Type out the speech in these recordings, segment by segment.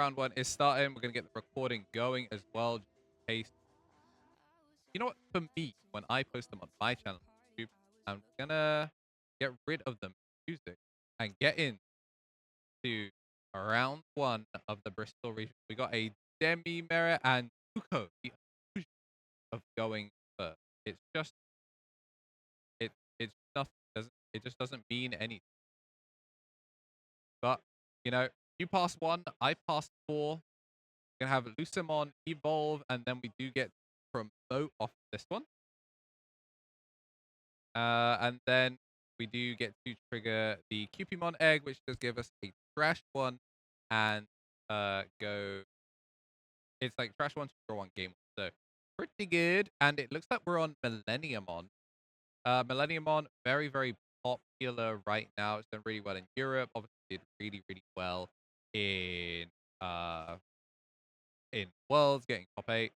round one is starting. We're going to get the recording going as well, just in case. You know what? For me, when I post them on my channel on YouTube, I'm going to get rid of the music and get into round one of the Bristol region. We got a Demi-Mirror and Tuko, the illusion of going first. It's just, it's nothing. It just doesn't mean anything. But, you know, you pass one, I pass four. We're going to have Lucemon evolve, and then we do get promote off this one. And then we do get to trigger the Cupimon egg, which does give us a trash one, and go. It's like trash one to draw one game. So pretty good. And it looks like we're on Millenniummon. Millenniummon, very, very popular right now. It's done really well in Europe. Obviously, did really, really well in Worlds, getting top 8.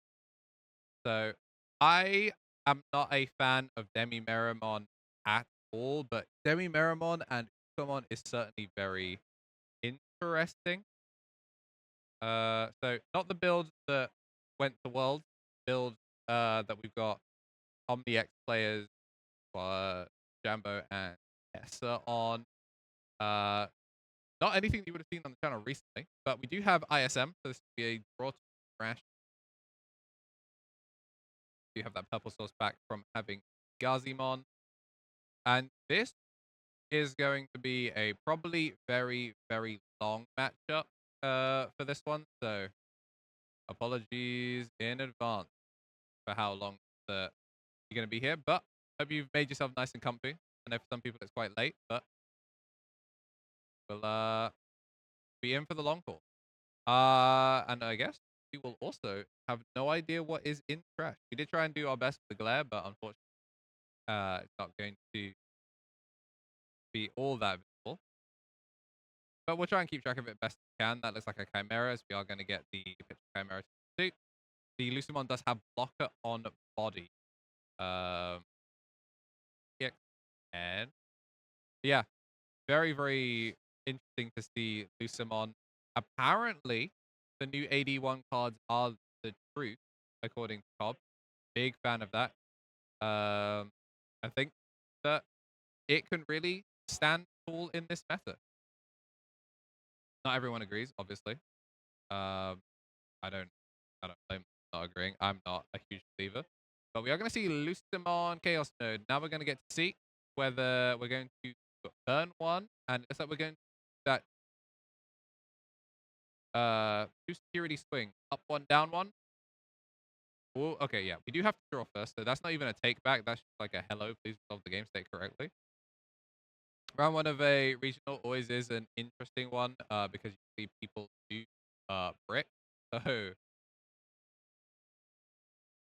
So I am not a fan of Demi-Mirrormon at all, but Demi-Mirrormon and Lucemon is certainly very interesting. So not the build that went to Worlds, build that we've got OmniX players, Jambo and Essa on. Not anything that you would have seen on the channel recently, but we do have ISM, so this will be a draw to crash. You have that purple source back from having Gazimon. And this is going to be a probably very, very long matchup for this one. So apologies in advance for how long you're going to be here. But hope you've made yourself nice and comfy. I know for some people it's quite late, but we'll be in for the long haul. And I guess we will also have no idea what is in trash. We did try and do our best with the glare, but unfortunately, it's not going to be all that visible. But we'll try and keep track of it best we can. That looks like a Chimera, so we are going to get the picture Chimera to suit. The Lucemon does have blocker on body. And yeah, very, very interesting to see Lucemon. Apparently, the new AD01 cards are the truth, according to Cobb. Big fan of that. I think that it can really stand tall in this meta. Not everyone agrees, obviously. I don't blame not agreeing. I'm not a huge believer. But we are going to see Lucemon Chaos Node. Now we're going to get to see whether we're going to burn one. And it's like we're going to that 2 security swing. Up one, down one. Oh, okay, yeah. We do have to draw first. So that's not even a take back. That's just like a hello, please resolve the game state correctly. Round one of a regional always is an interesting one because you see people do brick. So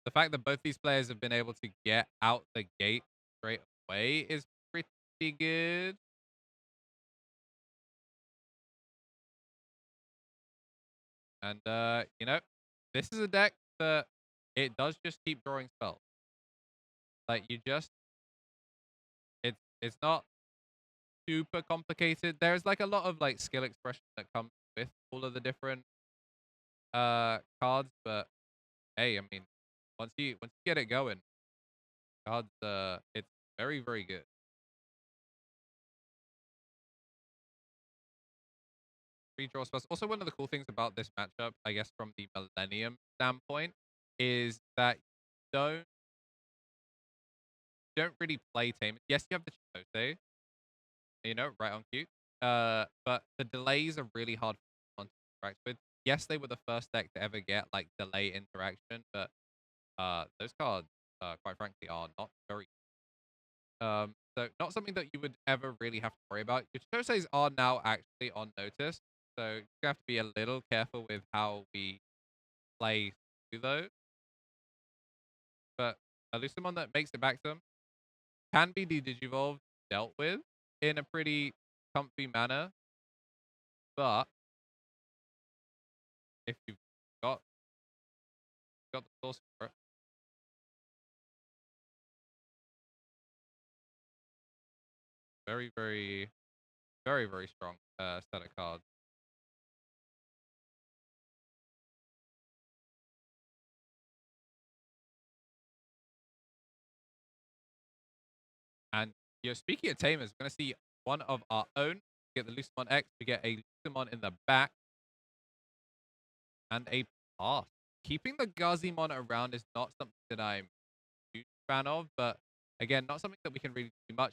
the fact that both these players have been able to get out the gate straight away is pretty good. And, you know, this is a deck that it does just keep drawing spells. Like, you just... It's not super complicated. There's, like, a lot of, like, skill expression that comes with all of the different cards, but, hey, I mean, once you get it going, cards, it's very, very good. Redraw spells. Also, one of the cool things about this matchup, I guess, from the Millennium standpoint, is that you don't really play tame. Yes, you have the Chitose, you know, right on cue. But the delays are really hard for someone to interact with. Yes, they were the first deck to ever get like delay interaction, but those cards, quite frankly, are not very. So not something that you would ever really have to worry about. Your Chitoses are now actually on notice, so you have to be a little careful with how we play through those. But a Lucemon that makes it back to them can be de-digivolved, dealt with in a pretty comfy manner. But if you've got the source for it, very, very, very, very strong set of cards. And speaking of tamers, we're going to see one of our own. We get the Lucemon X. We get a Lucemon in the back. And a pass. Keeping the Gazimon around is not something that I'm a huge fan of. But again, not something that we can really do much.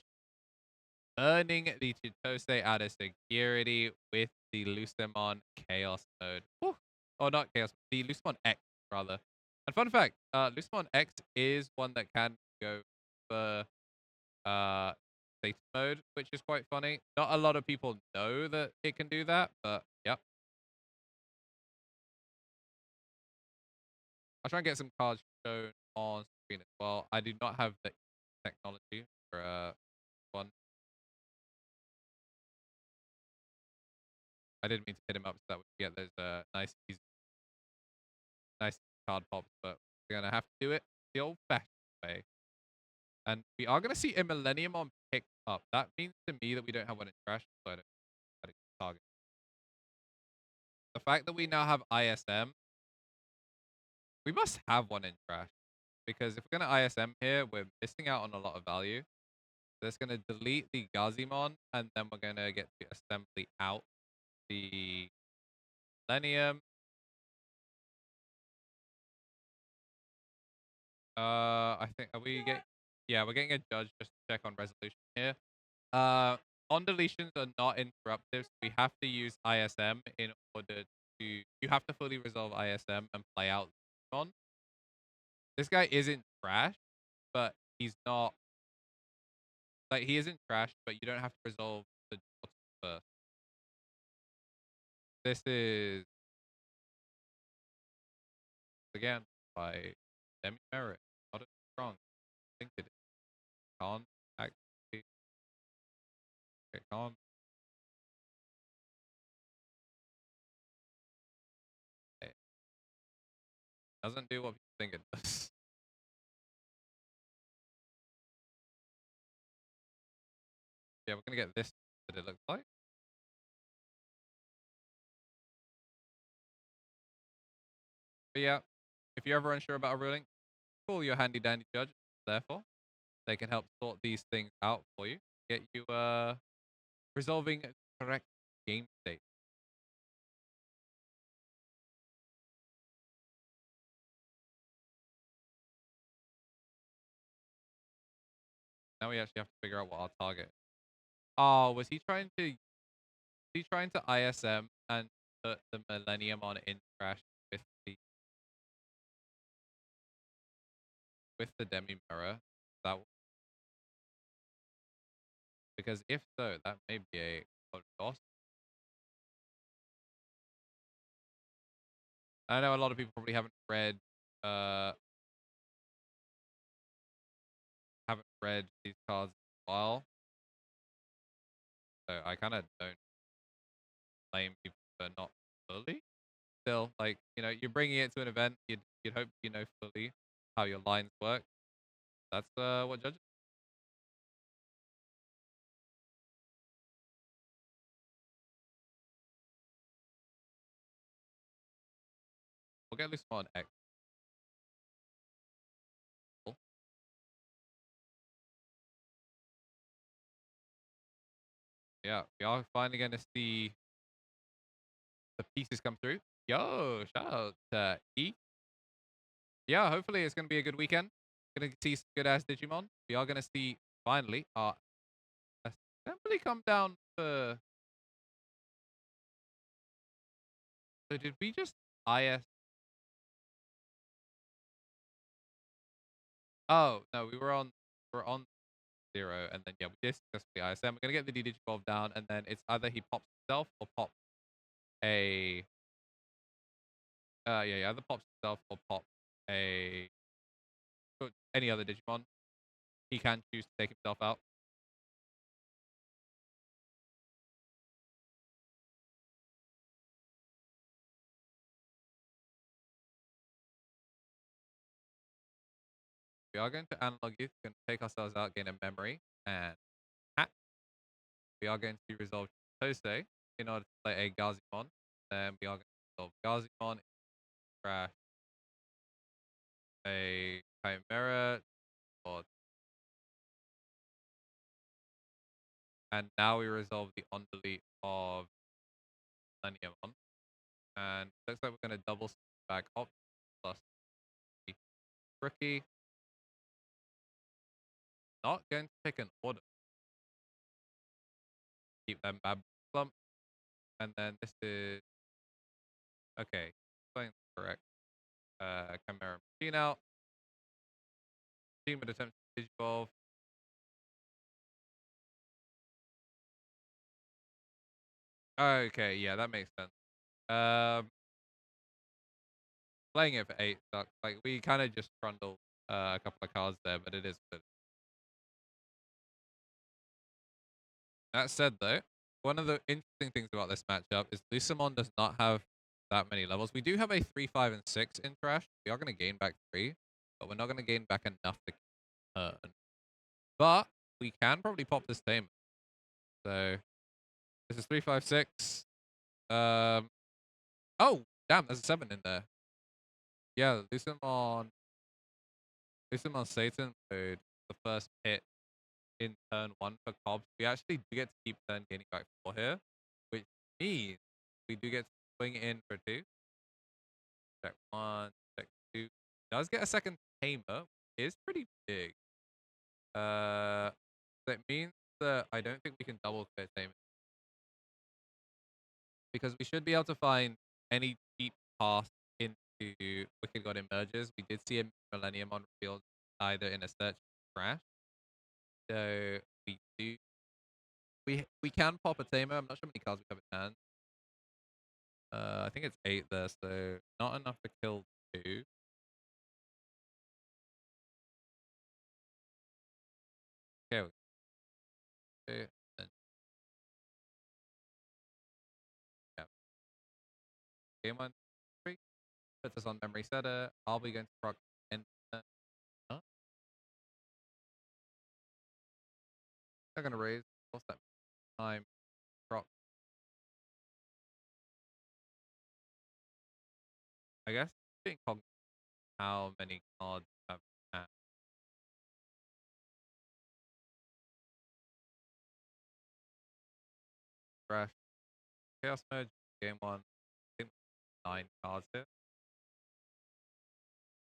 Earning the Chitose out of security with the Lucemon Chaos mode. Woo. Oh, not Chaos. The Lucemon X, rather. And fun fact, Lucemon X is one that can go for status mode, which is quite funny. Not a lot of people know that it can do that, but yep. I'll try and get some cards shown on screen as well. I do not have the technology for one. I didn't mean to hit him up so that we get those nice card pops, but we're gonna have to do it the old-fashioned way. And we are gonna see a Millenniummon pick up. That means to me that we don't have one in trash, so I don't know how to target. The fact that we now have ISM, we must have one in trash. Because if we're gonna ISM here, we're missing out on a lot of value. So it's gonna delete the Gazimon, and then we're gonna get the assembly out the Millennium. I think are we getting? Yeah, we're getting a judge just to check on resolution here. On deletions are not interruptive, so we have to use ISM in order to. You have to fully resolve ISM and play out on. This guy isn't trash, but he's not. Like he isn't trash, but you don't have to resolve the first. This is again by demi merit, not as strong. I think it can't actually. It can't. It doesn't do what people think it does. Yeah, we're gonna get this that it looks like. But yeah, if you're ever unsure about a ruling, call your handy dandy judge. Therefore, they can help sort these things out for you, get you resolving correct game state. Now we actually have to figure out what our target. Oh, was he trying to? He trying to ISM and put the Millenniummon in trash with the demi mirror? That because if so, that may be a loss. I know a lot of people probably uh haven't read these cards in a while, so I kind of don't blame people for not fully. Still, like you're bringing it to an event, you'd hope you know fully how your lines work. That's what judges. We'll get this one X. Yeah, we are finally going to see the pieces come through. Yo, shout out to E. Yeah, hopefully it's going to be a good weekend. Going to see some good ass Digimon. We are going to see finally our assembly come down to. So did we just IS? Oh no, we're on 0, and then yeah, we did successfully ISM. We're gonna get the D Digivolve down, and then it's either he pops himself or pops a yeah, either pops himself or pops a any other Digimon. He can choose to take himself out. We are going to analog youth. We're going to take ourselves out, gain a memory, and hat. We are going to resolve Tose in order to play a Gazimon. Then we are going to resolve Gazimon, crash a Chimera, or And now we resolve the on delete of Millenniummon. And looks like we're going to double back up plus rookie. Not going to pick an order. Keep them bad slump. And then this is okay. Playing correct. Chimera machine out. Team would attempt to digivolve. Okay, yeah, that makes sense. Playing it for 8 sucks. Like we kind of just trundled a couple of cards there, but it is good. That said, though, one of the interesting things about this matchup is Lucemon does not have that many levels. We do have a 3, 5, and 6 in trash. We are going to gain back 3, but we're not going to gain back enough to turn. But we can probably pop this tamer. So this is 3, 5, 6. Oh, damn, there's a 7 in there. Yeah, Lucemon Satan mode, the first hit in turn 1 for Cobbs. We actually do get to keep turn gaining back 4 here, which means we do get to swing in for 2. Check 1, check 2. Does get a second tamer, is pretty big. That means that I don't think we can double clear tamer. Because we should be able to find any cheap path into Wicked God Emerges. We did see a Millenniummon revealed either in a search or crash. So we can pop a tamer. I'm not sure how many cards we have in hand. I think it's 8 there, so not enough to kill 2. Okay. Okay. Then, yeah. Game 1, 3. Puts us on memory setter. I'll be going to proc and huh? They're gonna raise. What's that time? Proc. I guess being cognizant of how many cards we have in hand. Fresh. Chaos Merge, game 1. I think 9 cards here.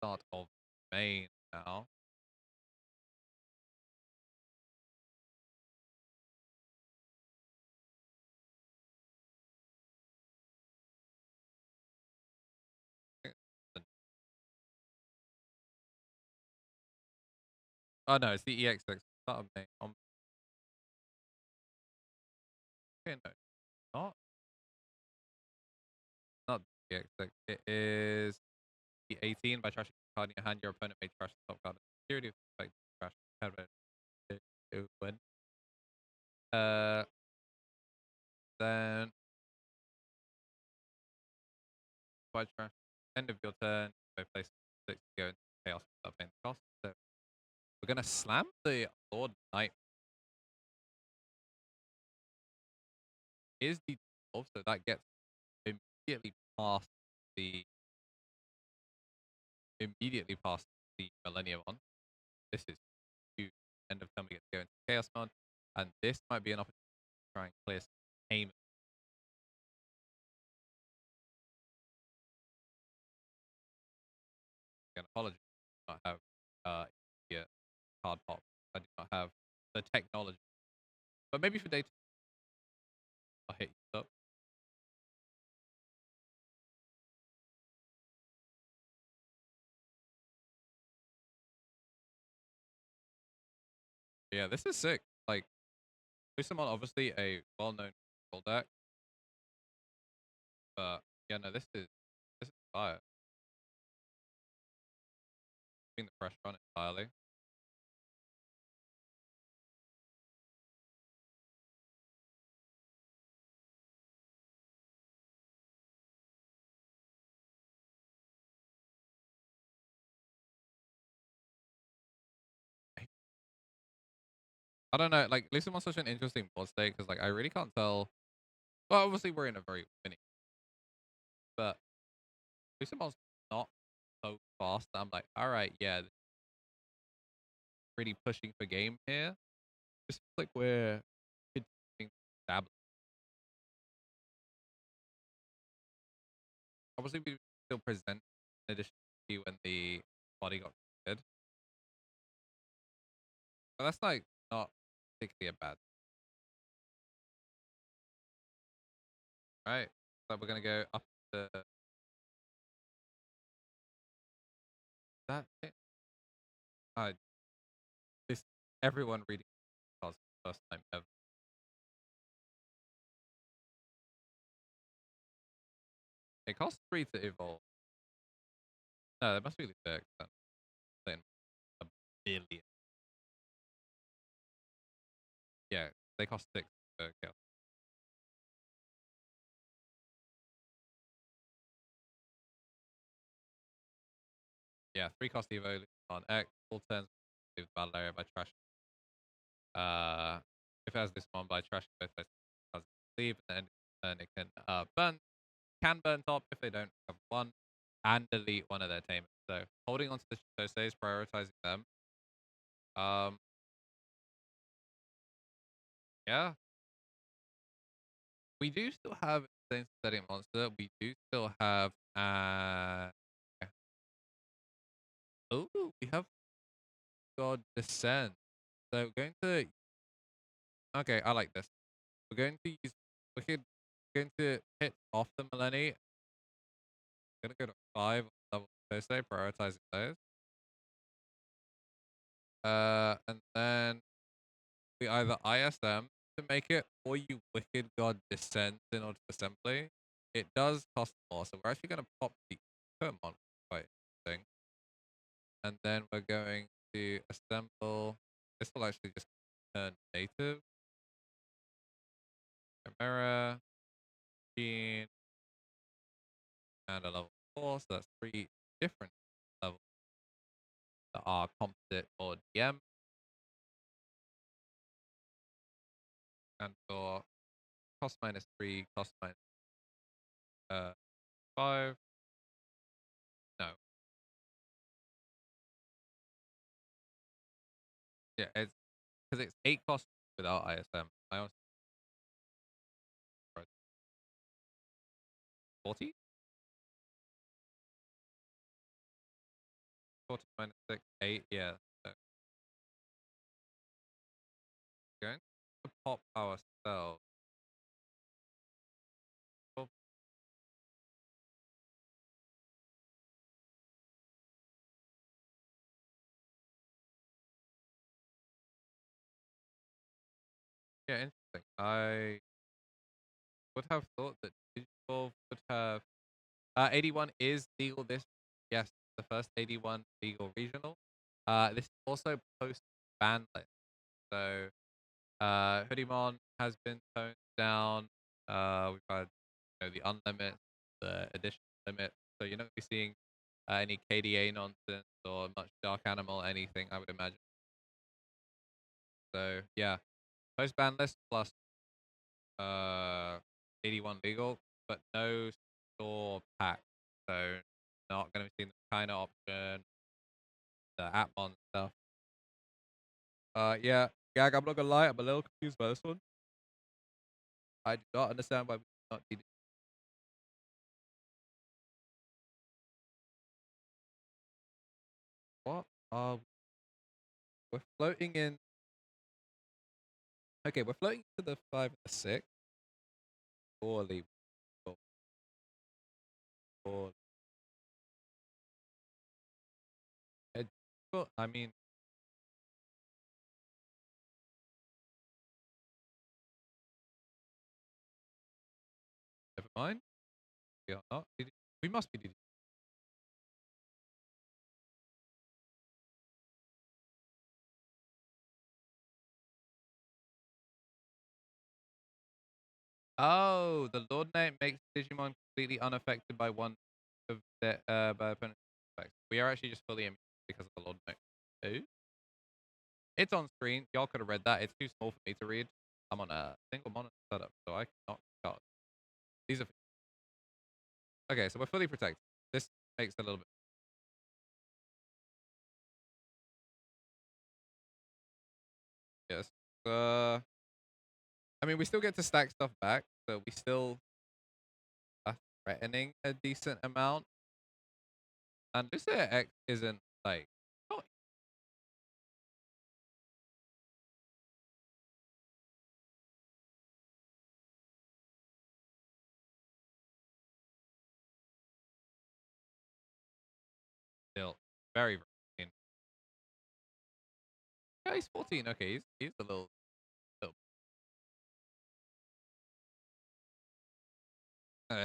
Start of main now. Oh no, it's the EX6. Start of main. Okay, no, not the EX6. It is the 18 by trashing a card in your hand. Your opponent may trash the top card. Security effect trash. Win. Then by trash. End of your turn. By place 6 to go into chaos without paying the cost. So we're gonna slam the Lord Knight. Is the 12, so that gets immediately past the Millenniummon. This is huge. End of turn we get to go into chaos mode, and this might be an opportunity to try and clear some payment. Again, apologies, I do not have immediate card pop. I do not have the technology, but maybe for data, I'll hit you up. Yeah, this is sick. Like, Lucemon obviously a well-known control deck, but yeah, no, this is fire. Being the pressure on it entirely. I don't know, like Lucemon's such an interesting board state because like I really can't tell. Well, obviously we're in a very winning, but Lucemon's not so fast that I'm like, all right, yeah, really pushing for game here. Just like we're Obviously, we still present in addition to when the body got created. But that's like not particularly a bad thing, right? So we're gonna go up to that bit. This everyone reading cards for the first time ever. It costs 3 to evolve. No, they must be fair expensive. Saying a billion. Yeah, they cost 6 per kill. Yeah, 3 cost evo on X, full turns with battle area by trash. If it has this one by trash both sides does leave, and then it can burn top if they don't have one, and delete one of their tamers. So holding onto the Shitosei's, prioritizing them. Yeah. We do still have same setting monster. We do still have oh, we have God Descent. So we're going to okay, I like this. We're going to use going to hit off the Millennium. Gonna go to 5 level Thursday, prioritizing those. And then we either ISM to make it, or you Wicked God Descent in order to assembly. It does cost more, so we're actually gonna pop the Pokemon quite interesting. And then we're going to assemble. This will actually just turn native. Chimera, Gene, and a level 4, so that's 3 different levels that are composite or DM. And for cost -3, cost minus 5. No. Yeah, it's because it's 8 cost without ISM. I also 40? 40 minus 6, 8, yeah. So we're going to pop ourselves. Oh, yeah, interesting. I would have thought that Digital would have 81 is legal this. Yes, the first 81 legal regional. This is also post ban list. So Hoodiemon has been toned down. We've had the unlimit, the additional limit. So you're not gonna be seeing any KDA nonsense or much dark animal, anything, I would imagine. So yeah, post ban list plus 81 legal, but no store pack. So not gonna be seeing the China option, the Atmon stuff. Yeah, Gag, I'm not gonna lie, I'm a little confused by this one. I do not understand why we not need what? We're floating in. Okay, we're floating to the 5 and the 6. Poorly. Poorly. Well, I mean, never mind. We are not. We must be DD. Oh, the Lord Knight makes Digimon completely unaffected by one of the by opponent's effects. We are actually just fully immune because of the Lord Knight. Oh? It's on screen. Y'all could have read that. It's too small for me to read. I'm on a single monitor setup, so I cannot read. These are okay. So we're fully protected. This makes a little bit. Yes. I mean, we still get to stack stuff back, so we still. threatening a decent amount. And Lucia X isn't like not still very, very thin. Yeah, he's 14. Okay, he's a little.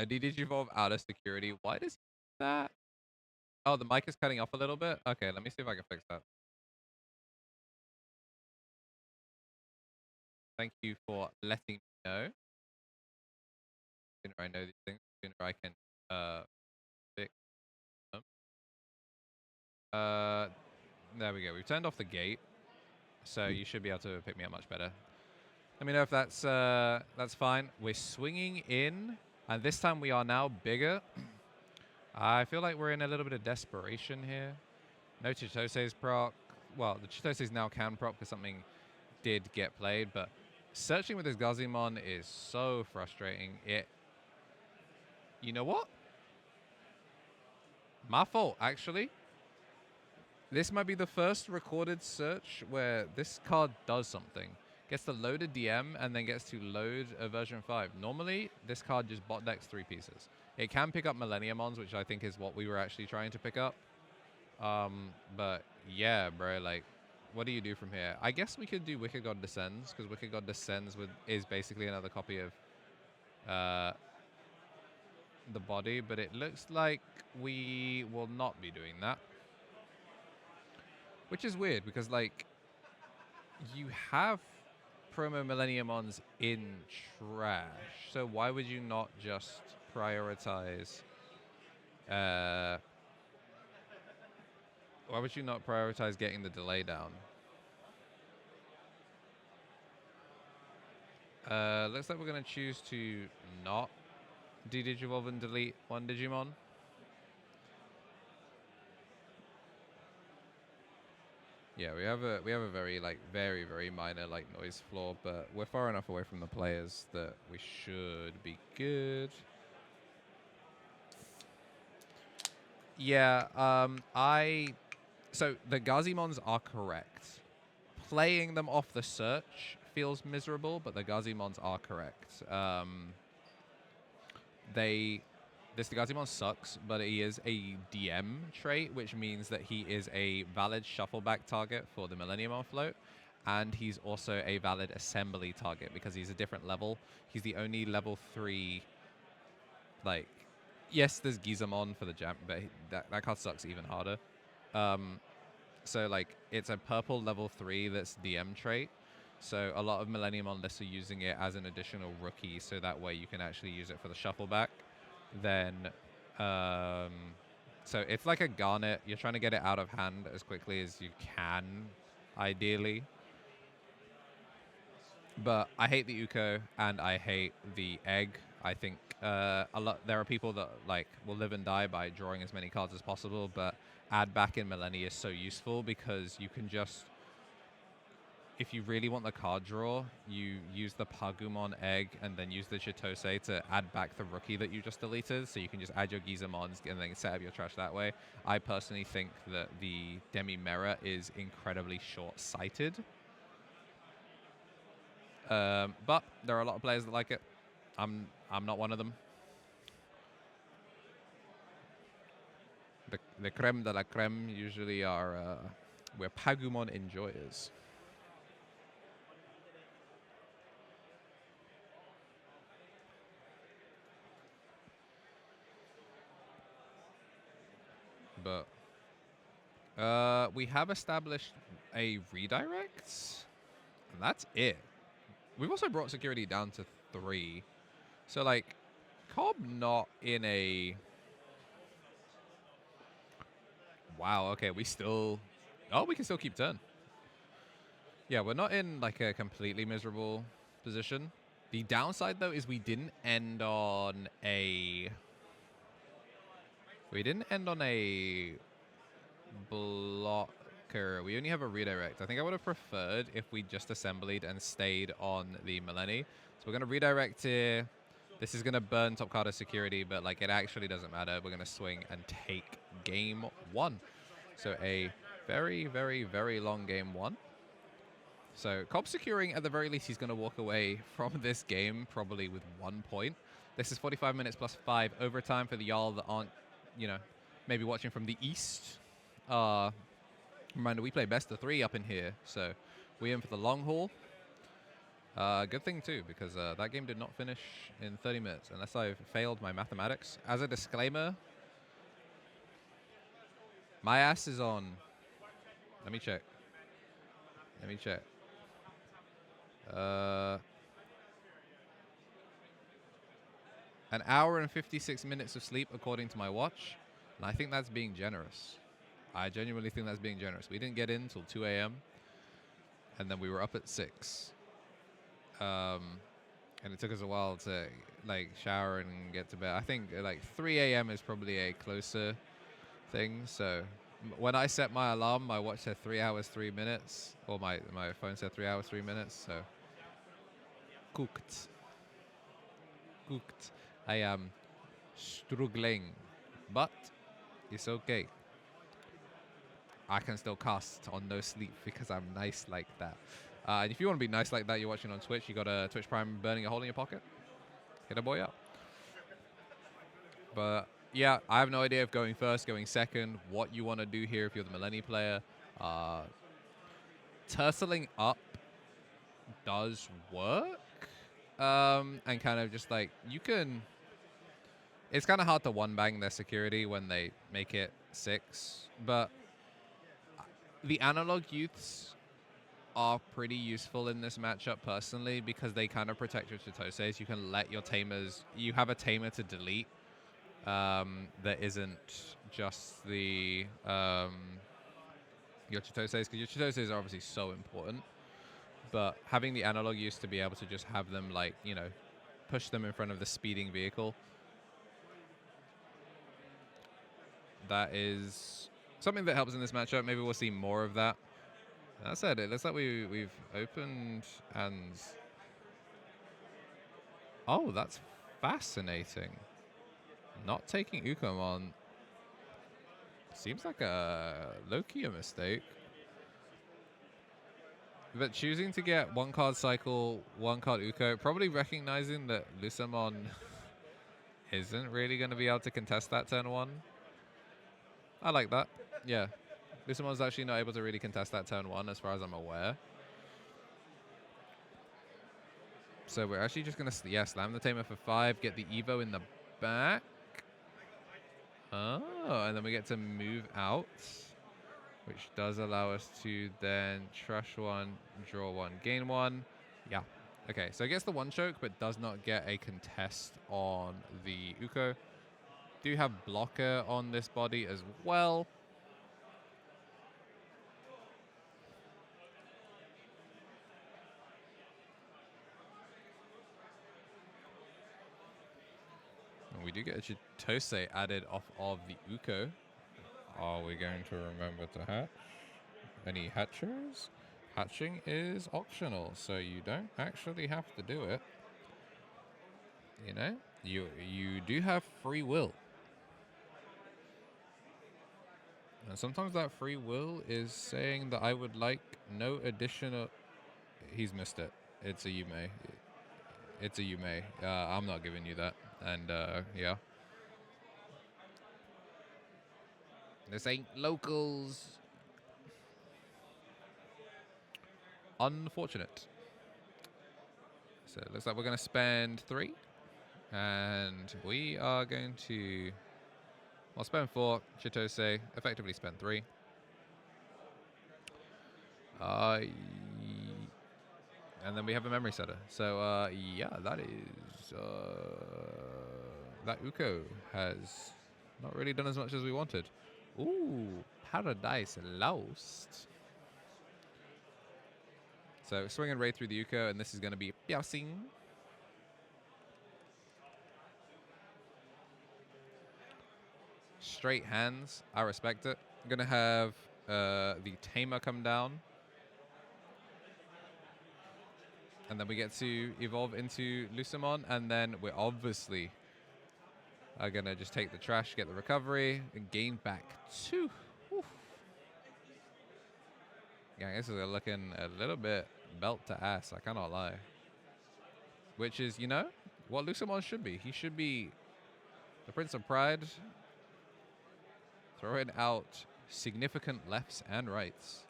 Did you evolve out of security? Why does he do that? Oh, the mic is cutting off a little bit. Okay, let me see if I can fix that. Thank you for letting me know. The sooner I know these things, the sooner I can fix them. There we go. We've turned off the gate, so you should be able to pick me up much better. Let me know if that's fine. We're swinging in, and this time we are now bigger. I feel like we're in a little bit of desperation here. No Chitose's proc. Well, the Chitose's now can proc because something did get played, but searching with this Gazimon is so frustrating. You know what? My fault, actually. This might be the first recorded search where this card does something. Gets to load a DM and then gets to load a version 5. Normally, this card just bot decks 3 pieces. It can pick up Millenniummons, which I think is what we were actually trying to pick up. But yeah, bro, like, what do you do from here? I guess we could do Wicked God Descends, because Wicked God Descends is basically another copy of the body, but it looks like we will not be doing that. Which is weird, because, like, you have promo Millenniummons in trash, so why would you not just prioritize... why would you not prioritize getting the delay down? Looks like we're going to choose to not de-digivolve and delete one Digimon. Yeah, we have a very very minor like noise floor, but we're far enough away from the players that we should be good. Yeah, so the Gazimons are correct. Playing them off the search feels miserable, but the Gazimons are correct. This Gazimon sucks, but he is a DM trait, which means that he is a valid shuffleback target for the Millenniummon float, and he's also a valid assembly target because he's a different level. He's the only level 3, like, yes, there's Gizamon for the jam, but that card sucks even harder. So, like, it's a purple level 3 that's DM trait. So a lot of Millenniummon lists are using it as an additional rookie, so that way you can actually use it for the shuffleback. Then, so it's like a garnet. You're trying to get it out of hand as quickly as you can, ideally. But I hate the Uko and I hate the egg. I think there are people that like will live and die by drawing as many cards as possible, but add back in Millennia is so useful because you can just, if you really want the card draw, you use the Pagumon egg and then use the Chitose to add back the rookie that you just deleted, so you can just add your Gizamons and then set up your trash that way. I personally think that the Demi-Mirror is incredibly short-sighted. But there are a lot of players that like it. I'm not one of them. The creme de la creme usually are we're Pagumon enjoyers. But we have established a redirect, and that's it. We've also brought security down to 3. So, like, Cobb not in a... Wow, okay, we still... Oh, we can still keep turn. Yeah, we're not in, like, a completely miserable position. The downside, though, is we didn't end on a... We didn't end on a blocker. We only have a redirect. I think I would have preferred if we just assembled and stayed on the Millenni. So we're going to redirect here. This is going to burn top card of security, but like it actually doesn't matter. We're going to swing and take game 1. So a very, very, very long game 1. So Cobb securing, at the very least, he's going to walk away from this game probably with 1 point. This is 45 minutes plus 5 overtime for the y'all that aren't, you know, maybe watching from the east. Reminder, we play best of 3 up in here, so we're in for the long haul. Good thing too, because that game did not finish in 30 minutes, unless I've failed my mathematics. As a disclaimer, my ass is on. Let me check. An hour and 56 minutes of sleep, according to my watch, and I think that's being generous. I genuinely think that's being generous. We didn't get in till 2 a.m., and then we were up at 6. And it took us a while to like shower and get to bed. I think like 3 a.m. is probably a closer thing. So when I set my alarm, my watch said 3 hours, 3 minutes, or my phone said 3 hours, 3 minutes. So cooked. I am struggling, but it's okay. I can still cast on no sleep because I'm nice like that. And if you want to be nice like that, you're watching on Twitch, you got a Twitch Prime burning a hole in your pocket. Hit a boy up. But yeah, I have no idea if going first, going second, what you want to do here if you're the Millennium player. Tussling up does work. And kind of just like, you can... It's kind of hard to one-bang their security when they make it 6. But the analog youths are pretty useful in this matchup personally because they kind of protect your Chitoses. You can let your tamers... You have a tamer to delete that isn't just the... your Chitoses, because your Chitoses are obviously so important. But having the analog use to be able to just have them, like, you know, push them in front of the speeding vehicle, that is something that helps in this matchup. Maybe we'll see more of that. That said, it looks like we've opened and... Oh, that's fascinating. Not taking Ukomon seems like a low-key a mistake. But choosing to get 1 card cycle, 1 card Uko, probably recognizing that Lucemon isn't really going to be able to contest that turn 1. I like that. Yeah. Lucemon's actually not able to really contest that turn 1 as far as I'm aware. So we're actually just going to slam the Tamer for 5, get the Evo in the back. Oh, and then we get to move out, which does allow us to then trash 1, draw 1, gain 1. Yeah. Okay, so it gets the 1 choke, but does not get a contest on the Uko. Do have blocker on this body as well. And we do get a Chitose added off of the Uko. Are we going to remember to hatch? Any hatchers? Hatching is optional, so you don't actually have to do it. You know, you do have free will. And sometimes that free will is saying that I would like no additional... He's missed it. It's a Yume. It's a Yume. I'm not giving you that. And, yeah. This ain't locals. Unfortunate. So it looks like we're going to spend 3. And we are going to... I'll spend 4. Chitose effectively spend 3. And then we have a memory setter. So, yeah, that is... that Uko has not really done as much as we wanted. Ooh, Paradise Lost. So, swinging right through the Uko, and this is going to be piercing. Straight hands. I respect it. I'm going to have the Tamer come down. And then we get to evolve into Lucemon, and then we're obviously going to just take the trash, get the recovery, and gain back 2. Oof. Yeah, this is looking a little bit belt to ass, I cannot lie. Which is, you know, what Lucemon should be. He should be the Prince of Pride, throwing out significant lefts and rights.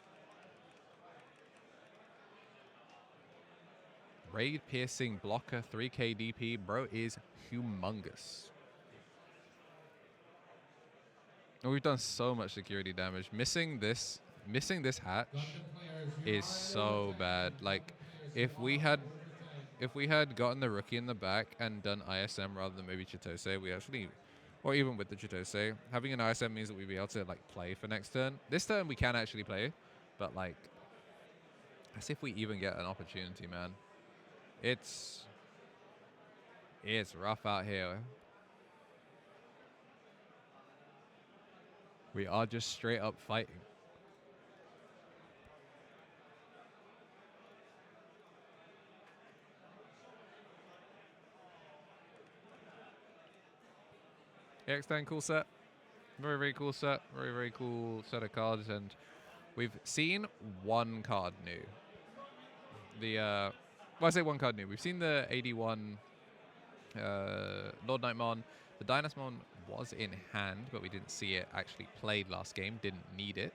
Raid piercing blocker 3k DP, bro, is humongous. And we've done so much security damage. Missing this hatch is so bad. Like, if we had gotten the rookie in the back and done ISM rather than maybe Chitose, we actually, or even with the Chitose, having an ISM means that we'd be able to like play for next turn. This turn we can actually play, but like, as if we even get an opportunity, man. It's rough out here. We are just straight up fighting. X10, cool set. Very, very cool set. Very, very cool set of cards. And we've seen one card new. Well, I say one card new. We've seen the AD01 Lord Knightmon. The Dynasmon was in hand, but we didn't see it actually played last game. Didn't need it.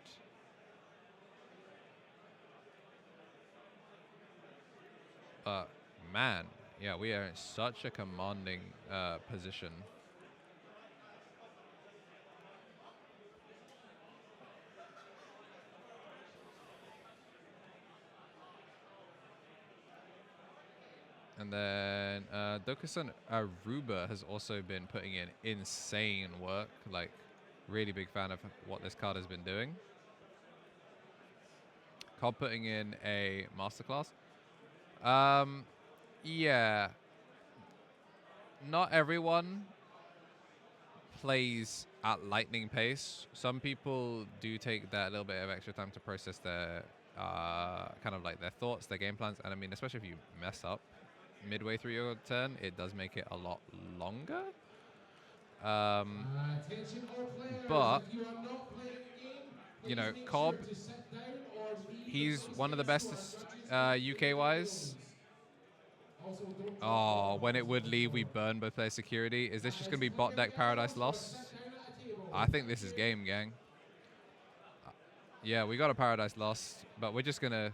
But, man, yeah, we are in such a commanding position. And then Dokusan Aruba has also been putting in insane work. Like, really big fan of what this card has been doing. Cobb putting in a masterclass. Yeah. Not everyone plays at lightning pace. Some people do take that little bit of extra time to process their kind of like their thoughts, their game plans. And I mean, especially if you mess up midway through your turn, it does make it a lot longer. But you know, Cobb, he's one of the best UK-wise. Oh, when it would leave, we burn both player security. Is this just going to be bot deck Paradise Lost? I think this is game, gang. Yeah, we got a Paradise Lost, but we're just going to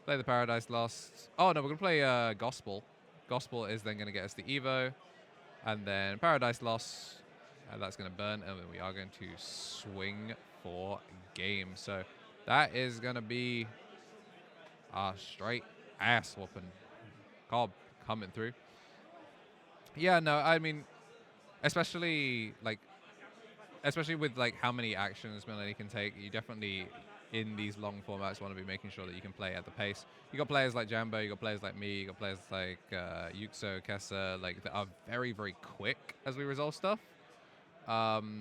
play the Paradise Lost. Oh, no, we're going to play Gospel. Gospel is then going to get us the Evo. And then Paradise Lost, that's going to burn. And then we are going to swing for game. So that is going to be a straight ass whooping. Cobb coming through. Yeah, no, I mean, especially with like how many actions Millennium can take, you definitely in these long formats want to be making sure that you can play at the pace. You got players like Jambo, you got players like me, you got players like Yuxo, Kessa, like that are very, very quick as we resolve stuff. But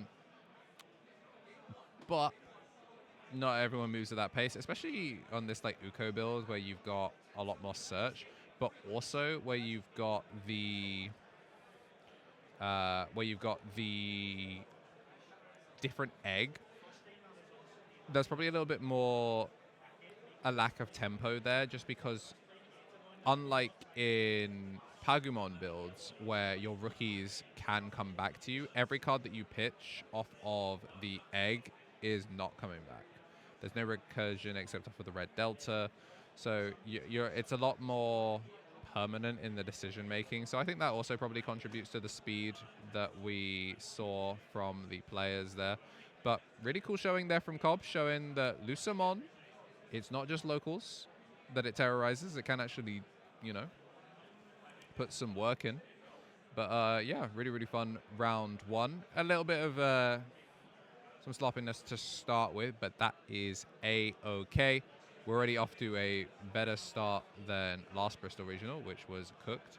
not everyone moves at that pace, especially on this like Uko build where you've got a lot more search, but also where you've got the different egg. There's probably a little bit more a lack of tempo there, just because unlike in Pagumon builds where your rookies can come back to you, every card that you pitch off of the egg is not coming back. There's no recursion except for the red delta, so it's a lot more permanent in the decision making. So I think that also probably contributes to the speed that we saw from the players there. But really cool showing there from Cobb, showing that Lucemon, it's not just locals that it terrorizes. It can actually, you know, put some work in. But yeah, really, really fun round one. A little bit of some sloppiness to start with, but that is A-okay. We're already off to a better start than last Bristol Regional, which was cooked.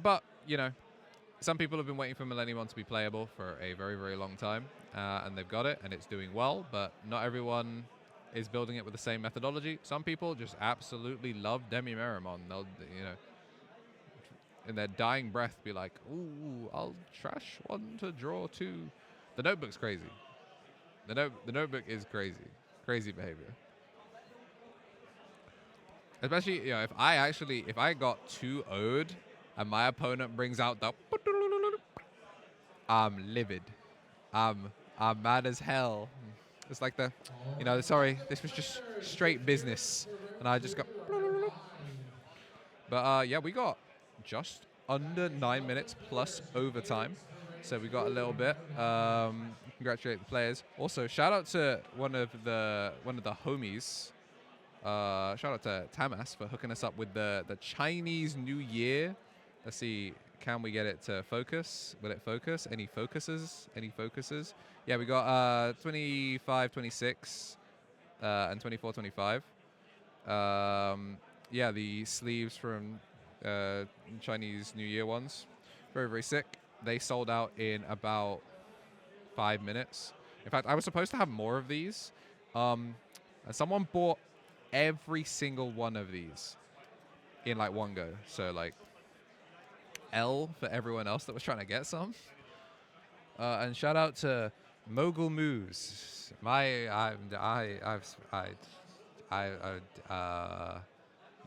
But, you know, some people have been waiting for Millenniummon to be playable for a very, very long time, and they've got it, and it's doing well, but not everyone is building it with the same methodology. Some people just absolutely love Millenniummon. They'll, you know, in their dying breath be like, ooh, I'll trash 1 to draw 2. The notebook's crazy. The notebook is crazy. Crazy behavior. Especially, you know, if I got 2 Ode and my opponent brings out the, I'm livid. I'm mad as hell. It's like the, you know, sorry, this was just straight business. And I just got, but yeah, we got just under 9 minutes plus overtime. So we got a little bit. Congratulate the players. Also, shout out to one of the homies. Shout out to Tamas for hooking us up with the Chinese New Year. Let's see, can we get it to focus? Will it focus? Any focuses? Any focuses? Yeah, we got 25, 26, and 24, 25. Yeah, the sleeves from Chinese New Year ones. Very, very sick. They sold out in about 5 minutes. In fact, I was supposed to have more of these. And someone bought every single one of these in like one go. So like L for everyone else that was trying to get some. And shout out to Mogul Moose.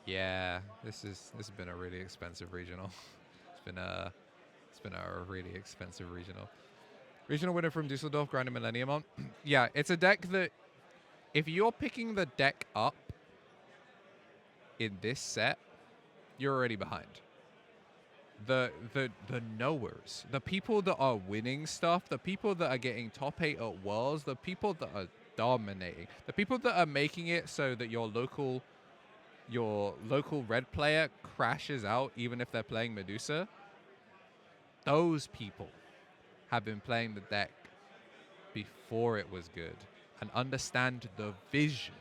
Yeah, this has been a really expensive regional. It's been a really expensive regional. Regional winner from Dusseldorf, grinding Millenniummon. Yeah, it's a deck that if you're picking the deck up in this set, you're already behind. The knowers, the people that are winning stuff, the people that are getting top 8 at Worlds, the people that are dominating, the people that are making it so that your local red player crashes out even if they're playing Medusa. Those people have been playing the deck before it was good and understand the vision.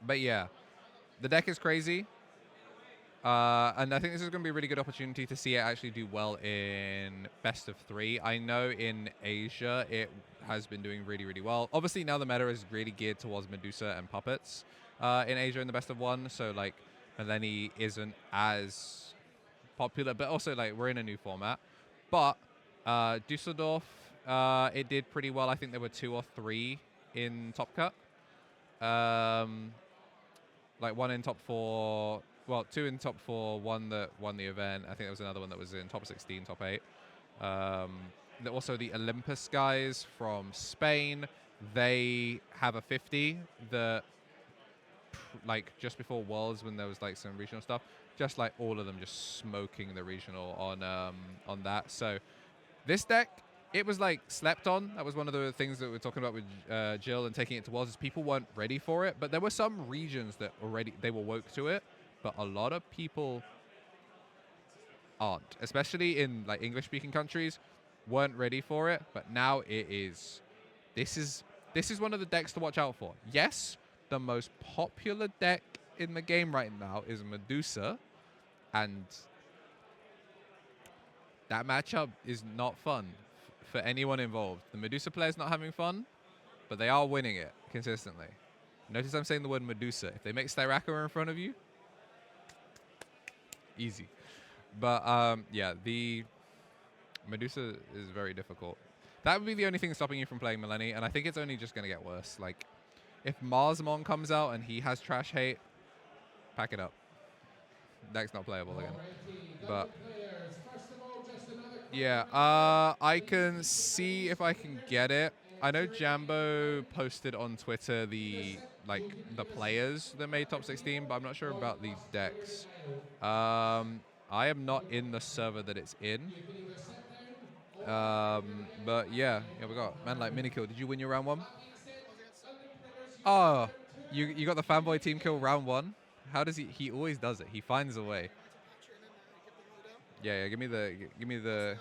But yeah, the deck is crazy. And I think this is going to be a really good opportunity to see it actually do well in best of 3. I know in Asia it has been doing really, really well. Obviously now the meta is really geared towards Medusa and puppets in Asia in the best of 1. So like Millenni isn't as popular, but also like we're in a new format. But Dusseldorf, it did pretty well. I think there were 2 or 3 in Top Cut. Like 1 in top 4. Well, 2 in top 4, 1 that won the event. I think there was another one that was in top 16, top 8. Also, the Olympus guys from Spain, they have a 50 that, like, just before Worlds when there was, like, some regional stuff, just, like, all of them just smoking the regional on that. So this deck, it was, like, slept on. That was one of the things that we were talking about with Jill and taking it to Worlds is people weren't ready for it. But there were some regions that already, they were woke to it. But a lot of people aren't, especially in like English-speaking countries, weren't ready for it. But now it is. This is one of the decks to watch out for. Yes, the most popular deck in the game right now is Medusa, and that matchup is not fun for anyone involved. The Medusa player's not having fun, but they are winning it consistently. Notice I'm saying the word Medusa. If they make Styraka in front of you, easy. But yeah, the Medusa is very difficult. That would be the only thing stopping you from playing Millenni, and I think it's only just going to get worse. Like, if Marsmon comes out and he has trash hate, pack it up. Deck's not playable again. But yeah, I can see if I can get it. I know Jambo posted on Twitter the players that made top 16, but I'm not sure about the decks. I am not in the server that it's in. But yeah, we got man like Minikill. Did you win your round 1? Oh, you got the fanboy team kill round 1. How does he always does it. He finds a way. Yeah, give me the.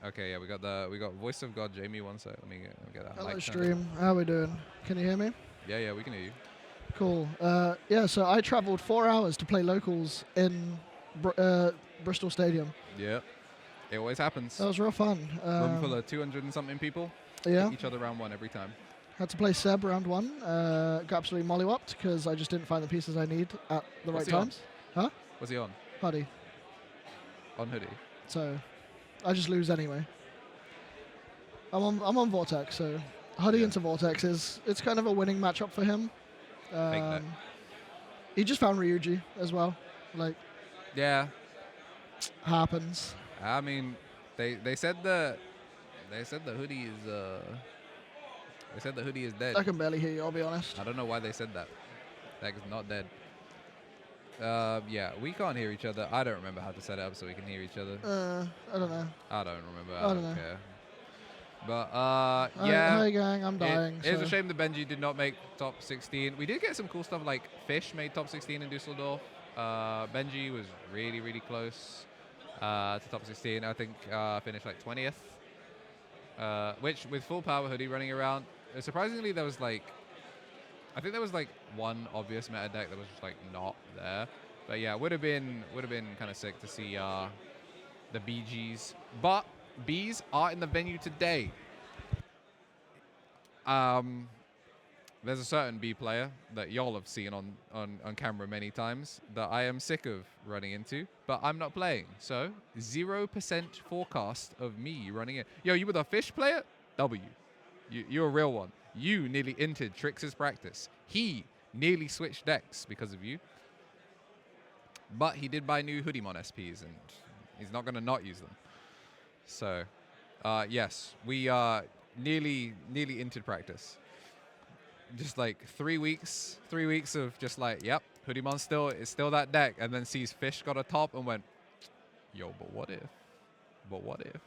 Okay, yeah, we got Voice of God, Jamie. One sec. Let me get that. Hello, stream. How are we doing? Can you hear me? Yeah, we can hear you. Cool. Yeah, so I travelled 4 hours to play locals in Bristol Stadium. Yeah. It always happens. That was real fun. Room full of 200 and something people. Yeah. Each other round one every time. Had to play Seb round 1. Got absolutely mollywopped because I just didn't find the pieces I need at the What's right he on? times. Huh? What's he on? Hoodie. On Hoodie. So I just lose anyway. I'm on Vortex, so Hoodie into Vortex it's kind of a winning matchup for him. He just found Ryuji as well. Like, yeah, happens. I mean, they said the Hoodie is they said the Hoodie is dead. I can barely hear you, I'll be honest. I don't know why they said that. That is not dead. Yeah, we can't hear each other. I don't remember how to set it up so we can hear each other. I don't know. I don't remember. I don't know. care. But yeah. Hi gang, I'm dying. It's a shame that Benji did not make top 16. We did get some cool stuff like Fish made top 16 in Dusseldorf. Benji was really, really close to top 16. I think finished like 20th. Which with full power Hoodie running around, surprisingly there was like, I think there was like one obvious meta deck that was just like not there. But yeah, would have been kind of sick to see the BGs. But Bees are in the venue today. There's a certain B player that y'all have seen on camera many times that I am sick of running into, but I'm not playing. So 0% forecast of me running it. Yo, you were the Fish player? W. You're a real one. You nearly entered Trix's practice. He nearly switched decks because of you. But he did buy new Hoodiemon SPs, and he's not going to not use them. So, yes, we nearly entered practice. Just like 3 weeks of just like, yep, Hoodiemon is still that deck, and then sees Fish got a top and went, yo, but what if? But what if?